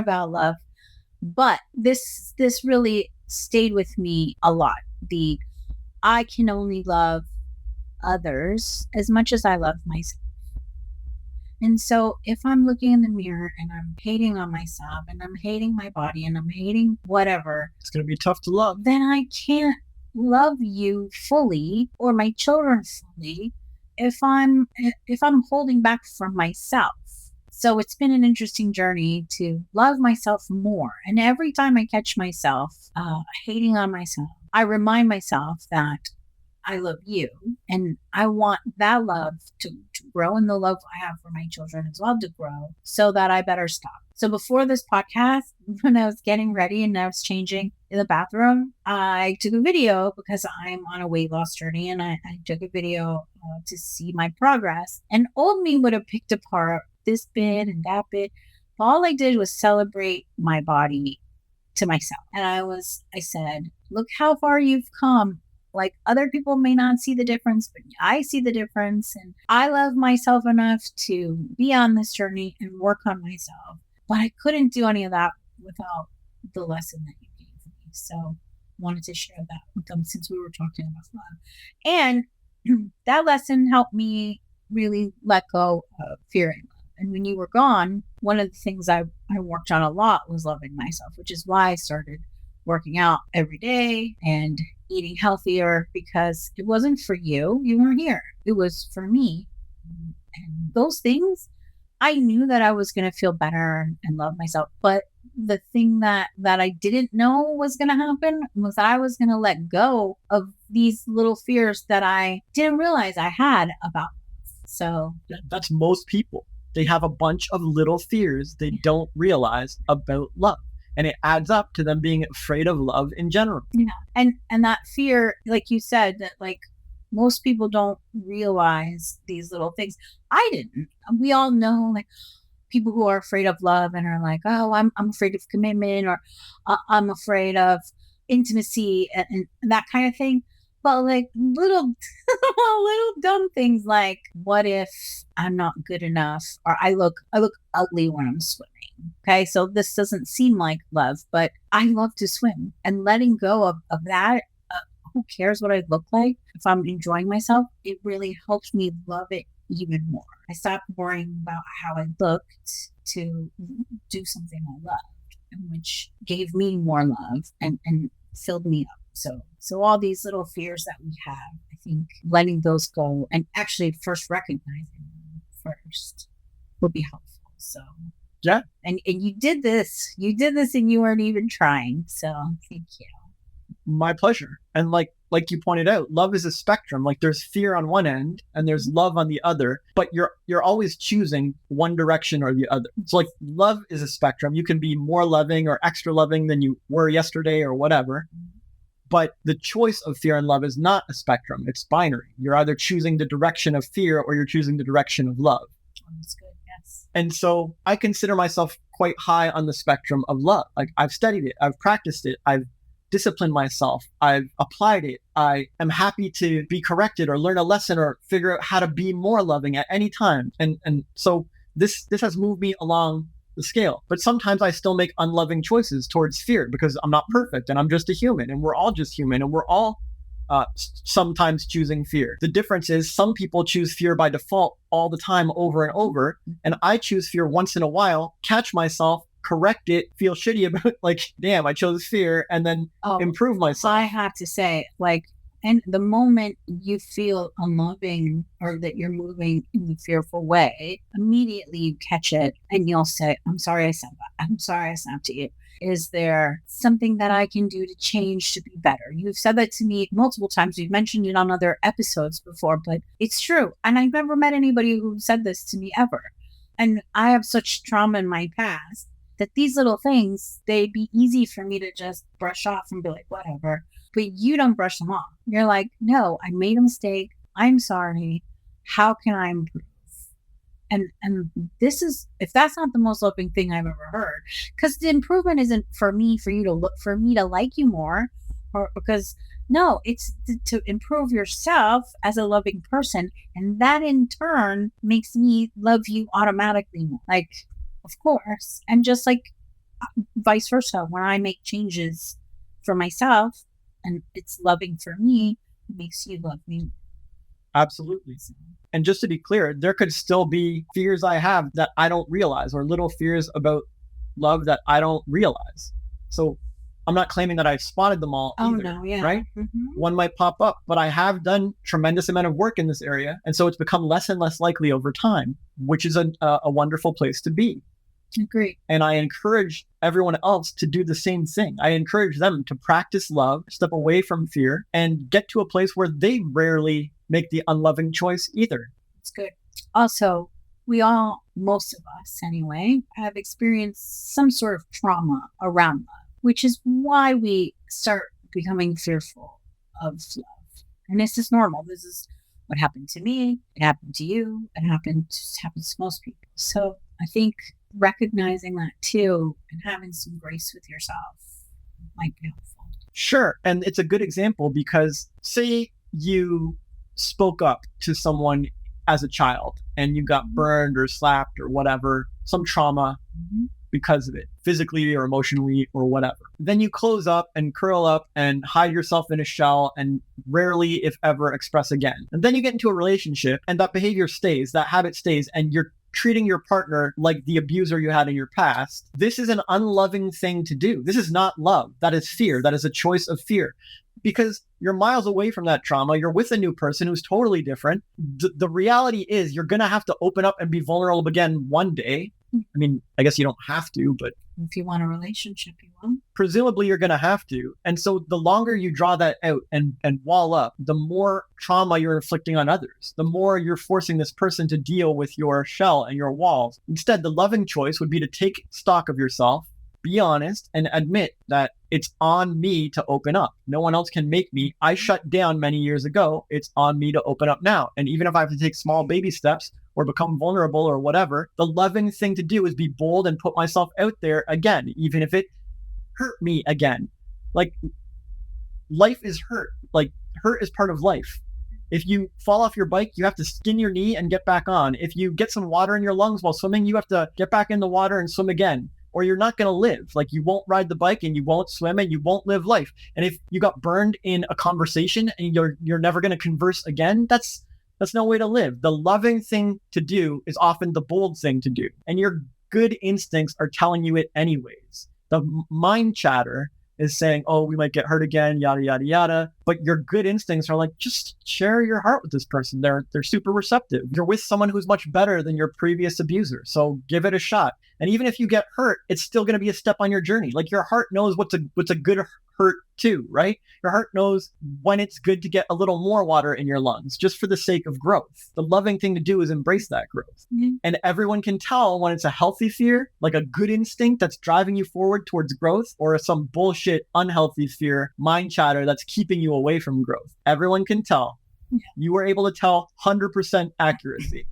about love, but this really stayed with me a lot. I can only love others as much as I love myself. And so if I'm looking in the mirror and I'm hating on myself and I'm hating my body and I'm hating whatever, it's going to be tough to love. Then I can't love you fully or my children fully if I'm holding back from myself. So it's been an interesting journey to love myself more. And every time I catch myself hating on myself, I remind myself that I love you and I want that love to grow, and the love I have for my children as well to grow, so that I better stop. So before this podcast, when I was getting ready and I was changing in the bathroom, I took a video because I'm on a weight loss journey, and I took a video to see my progress. And old me would have picked apart this bit and that bit. All I did was celebrate my body to myself. And I said, look how far you've come. Like, other people may not see the difference, but I see the difference. And I love myself enough to be on this journey and work on myself. But I couldn't do any of that without the lesson that you gave me. So wanted to share that with them since we were talking about love. And that lesson helped me really let go of fear and love. And when you were gone, one of the things I worked on a lot was loving myself, which is why I started working out every day and eating healthier, because it wasn't for you. You weren't here. It was for me. And those things, I knew that I was going to feel better and love myself. But the thing that I didn't know was going to happen was I was going to let go of these little fears that I didn't realize I had about myself. So that's most people. They have a bunch of little fears they don't realize about love. And it adds up to them being afraid of love in general. Yeah. And that fear, like you said, that like most people don't realize these little things. I didn't. We all know like people who are afraid of love and are like, oh, I'm afraid of commitment, or I'm afraid of intimacy and that kind of thing. But like little dumb things like, what if I'm not good enough, or I look ugly when I'm swimming? Okay, so this doesn't seem like love, but I love to swim, and letting go of that. Who cares what I look like? If I'm enjoying myself, it really helps me love it even more. I stopped worrying about how I looked to do something I loved, and which gave me more love and filled me up. So all these little fears that we have, I think letting those go and actually first recognizing them first would be helpful. So yeah. And you did this and you weren't even trying. So thank you. My pleasure. And like you pointed out, love is a spectrum. Like there's fear on one end and there's love on the other, but you're always choosing one direction or the other. So like love is a spectrum. You can be more loving or extra loving than you were yesterday or whatever. But the choice of fear and love is not a spectrum. It's binary. You're either choosing the direction of fear or you're choosing the direction of love. That's good. Yes. And so I consider myself quite high on the spectrum of love. Like I've studied it, I've practiced it, I've disciplined myself, I've applied it. I am happy to be corrected or learn a lesson or figure out how to be more loving at any time. And so this has moved me along the scale. But sometimes I still make unloving choices towards fear because I'm not perfect and I'm just a human, and we're all just human, and we're all sometimes choosing fear. The difference is some people choose fear by default all the time over and over, and I choose fear once in a while, catch myself, correct it, feel shitty about like, damn, I chose fear, and then improve myself. I have to say, like, and the moment you feel unloving or that you're moving in the fearful way, immediately you catch it and you'll say, I'm sorry I said that. I'm sorry I snapped at you. Is there something that I can do to change to be better? You've said that to me multiple times. You've mentioned it on other episodes before, but it's true. And I've never met anybody who said this to me ever. And I have such trauma in my past that these little things, they'd be easy for me to just brush off and be like, whatever. But you don't brush them off. You're like, no, I made a mistake. I'm sorry. How can I improve? And this is, if that's not the most loving thing I've ever heard, because the improvement isn't for me to like you more, or because no, it's to improve yourself as a loving person. And that in turn makes me love you automatically more. Like, of course. And just like vice versa. When I make changes for myself and it's loving for me, it makes you love me. Absolutely. And just to be clear, there could still be fears I have that I don't realize, or little fears about love that I don't realize. So I'm not claiming that I've spotted them all Oh, either, no, yeah. right? One might pop up, but I have done tremendous amount of work in this area. And so it's become less and less likely over time, which is a wonderful place to be. Agree. And I encourage everyone else to do the same thing. I encourage them to practice love, step away from fear, and get to a place where they rarely make the unloving choice either. It's good. Also, we all, most of us anyway, have experienced some sort of trauma around love, which is why we start becoming fearful of love. And this is normal. This is what happened to me. It happened to you. It happens to most people. So I think recognizing that too and having some grace with yourself might be helpful. Sure. And it's a good example because say you spoke up to someone as a child and you got burned or slapped or whatever, some trauma because of it, physically or emotionally or whatever. Then you close up and curl up and hide yourself in a shell and rarely, if ever, express again. And then you get into a relationship and that behavior stays, that habit stays, and you're treating your partner like the abuser you had in your past. This is an unloving thing to do. This is not love. That is fear. That is a choice of fear. Because you're miles away from that trauma. You're with a new person who's totally different. The reality is you're going to have to open up and be vulnerable again one day. I mean, I guess you don't have to, but if you want a relationship, you will. Presumably you're going to have to. And so the longer you draw that out and wall up, the more trauma you're inflicting on others, the more you're forcing this person to deal with your shell and your walls. Instead, the loving choice would be to take stock of yourself, be honest, and admit that it's on me to open up. No one else can make me. I shut down many years ago. It's on me to open up now. And even if I have to take small baby steps or become vulnerable or whatever, the loving thing to do is be bold and put myself out there again, even if it hurt me again. Like, life is hurt. Like, hurt is part of life. If you fall off your bike, you have to skin your knee and get back on. If you get some water in your lungs while swimming, you have to get back in the water and swim again, or you're not going to live. Like, you won't ride the bike and you won't swim and you won't live life. And if you got burned in a conversation and you're never going to converse again, that's no way to live. The loving thing to do is often the bold thing to do. And your good instincts are telling you it anyways. The mind chatter is saying, oh, we might get hurt again, yada, yada, yada. But your good instincts are like, just share your heart with this person. They're super receptive. You're with someone who's much better than your previous abuser. So give it a shot. And even if you get hurt, it's still going to be a step on your journey. Like, your heart knows what's a good hurt too, right? Your heart knows when it's good to get a little more water in your lungs, just for the sake of growth. The loving thing to do is embrace that growth. And everyone can tell when it's a healthy fear, like a good instinct that's driving you forward towards growth, or some bullshit, unhealthy fear, mind chatter that's keeping you away from growth. Everyone can tell. You were able to tell 100% accuracy.